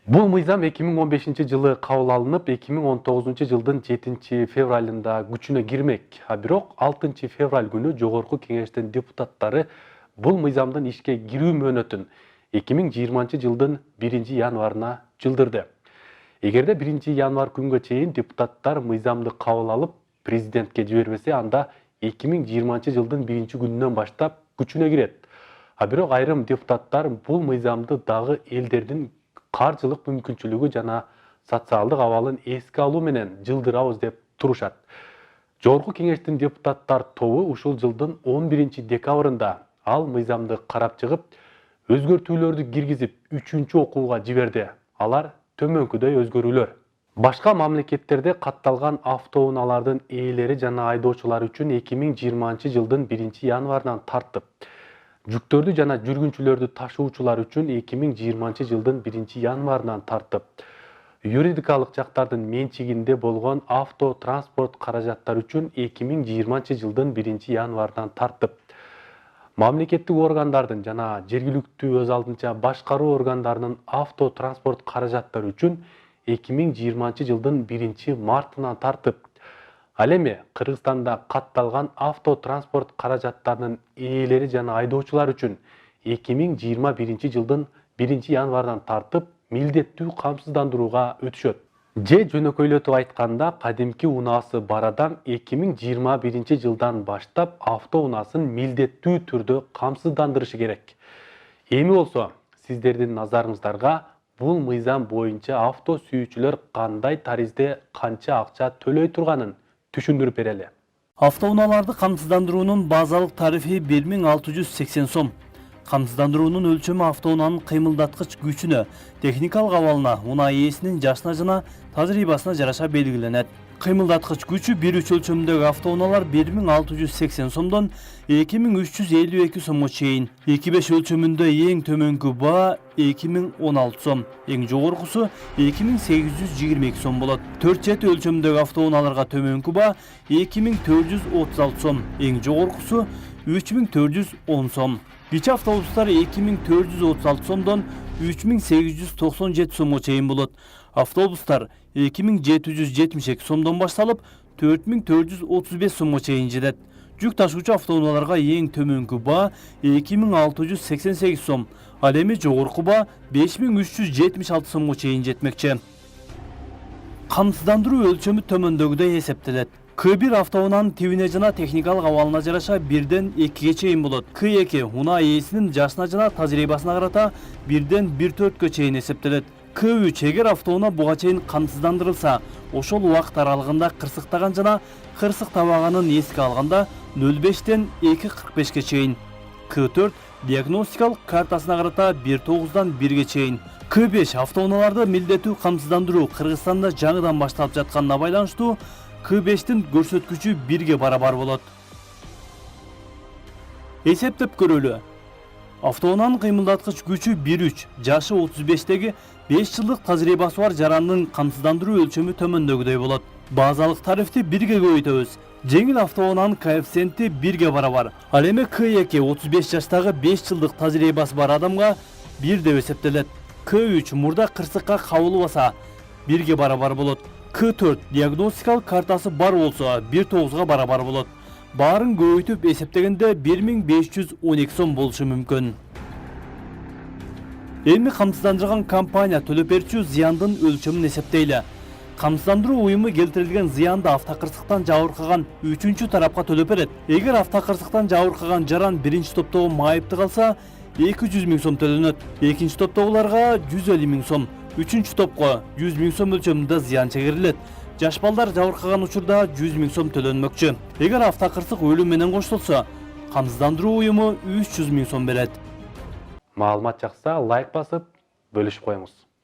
Бул мыйзам 2015-жылы кабыл алынып, 2019-жылдын 7-февралында күчүнө кирмек. Бирок 6-февраль күнү Жогорку Кеңештин депутаттары бул мыйзамдын ишке кирүү мөөнөтүн 2020-жылдын 1-январына жылдырды. Эгерде 1-январ күнгө чейин депутаттар мыйзамды кабыл алып, президентке жибербесе, анда 2020-жылдын 1-күнүнөн баштап күчүнө кирет. Бирок айрым депутаттар бул мыйзамды дагы элдердин каржылык мүмкүнчүлүгү жана социалдык абалын эске алуу менен жылдырабыз деп турушат. Жогорку Кеңештин депутаттар тобу ушул жылдын 11-декабрында ал мыйзамды карап чыгып, өзгөртүүлөрдү киргизип, 3-окууга жиберди. Алар төмөнкүдөй өзгөрүүлөр. Башка мамлекеттерде катталган автоунаалардын ээлери жана айдоочулар үчүн 2020-жылдын 1-январынан тартып, жүктөрдү жана жүргүнчүлөрдү ташуучулар үчүн 2020-жылдын 1-январынан тартып, юридикалык жактардын менчигинде болгон авто транспорт каражаттар үчүн 2020-жылдын 1-январынан тартып, мамлекеттик органдардын жана жергиликтүү өз алдынча башкаруу органдарынын авто транспорт каражаттары үчүн 2020-жылдын 1-мартынан тартып, ал эми Кыргызстанда катталган авто транспорт каражаттарынын ээлери жана айдоочулар үчүн 2021-жылдын 1-январынан тартып милдеттүү камсыздандырууга өтүшөт. Же жөнөкөйлөтүп айтканда, кадимки унаасы бар адам 2021-жылдан баштап авто унаасын милдеттүү түрдө камсыздандырышы керек. Эми болсо, сиздердин назарыңыздарга бул мыйзам боюнча авто сүйүүчүлөр кандай таризде канча акча төлөй турганын түшүндүрүп берели. Автоунааларды камсыздандыруунун базалык тарифи 1680 сом. Камсыздандыруунун өлчөмү автоунаанын кыймылдаткыч күчүнө, техникалык абалына, унаа ээсинин жашына жана тажрыйбасына жараша белгиленет. Кыймылдаткыч күчү 1-3 өлчөмүндөгү автоунаалар 1680 сомдон 2352 сомго чейин, 2-5 өлчөмүндө эң төмөнкү баа 2016 сом, эң жогоркусу 2822 сом болот. 4-7 өлчөмүндөгү автоунааларга төмөнкү баа 2436 сом, эң жогоркусу 3410 сом. Кичи автобустар 2436 сомдон 3897 сомго чейин болот. Автобустар 2772 сомдон башталып 4435 сомго чейин жетет. Жүк ташуучу автоунааларга эң төмөнкү баа 2688 сом, ал эми жогорку баа 5376 сомго чейин жетмекчи. Камсыздандыруу өлчөмү төмөндөгүдөй эсептелет. К1 автоунаанын тибине жана техникалык абалына жараша 1-ден 2-ге чейин болот. К2 унаа ээсинин жашына жана тажрыйбасына карата 1-ден 1/4-кө чейин эсептелет. К3 эгер автоунаа буга чейин камсыздандырылса, ошол убакыт аралыгында кырсыктаган жана кырсыктабаганын эске алганда 0,5-ден 2,45-ке чейин. К4 диагностикалык картасына карата 1,9-дан 1-ге чейин. К5 автоунааларды милдеттүү камсыздандыруу Кыргызстанда жаңыдан башталып жатканына байланыштуу К5-тин көрсөткүчү 1-ге барабар болот. Эсептеп көрөлү. Автоунаанын кыймылдаткыч күчү 1,3, жашы 35-теги 5 жылдык тажрыйбасы бар жарандын камсыздандыруу өлчөмү төмөндөгүдөй болот. Базалык тарифти 1-ге көбөйтөбүз. Жеңил автоунаанын коэффициенти 1-ге барабар. Ал эми К2 35 жаштагы 5 жылдык тажрыйбасы бар адамга 1 деп эсептелет. К3 мурда кырсыкка кабылбаса 1-ге барабар болот. К4 диагностикалык картасы бар болсо 1,9-га барабар болот. Баарын көбөйтүп эсептегенде 1512 сом болушу мүмкүн. Эми камсыздандырган компания төлөп берчү зыяндын өлчөмүн эсептейли. Камсыздандыруу уюму келтирилген зыянды автокырсыктан жабыркаган 3-чү тарапка төлөп берет. Эгер автокырсыктан жабыркаган жаран 1-чи топтогу майыпты калса, 200 000 сом төлөнөт. 2-чи топтогуларга 150 000 сом, 3-чү топко 100 000 сом өлчөмүндө зыян чегирилет. Жаш балдар жабыркаган учурда 100 000 сом төлөнмөкчү. Эгер автокырсык өлүм менен коштолсо, камсыздандыруу уюму 300 000 сом берет. Маалымат жакса, лайк басып, бөлүшүп коюңуз.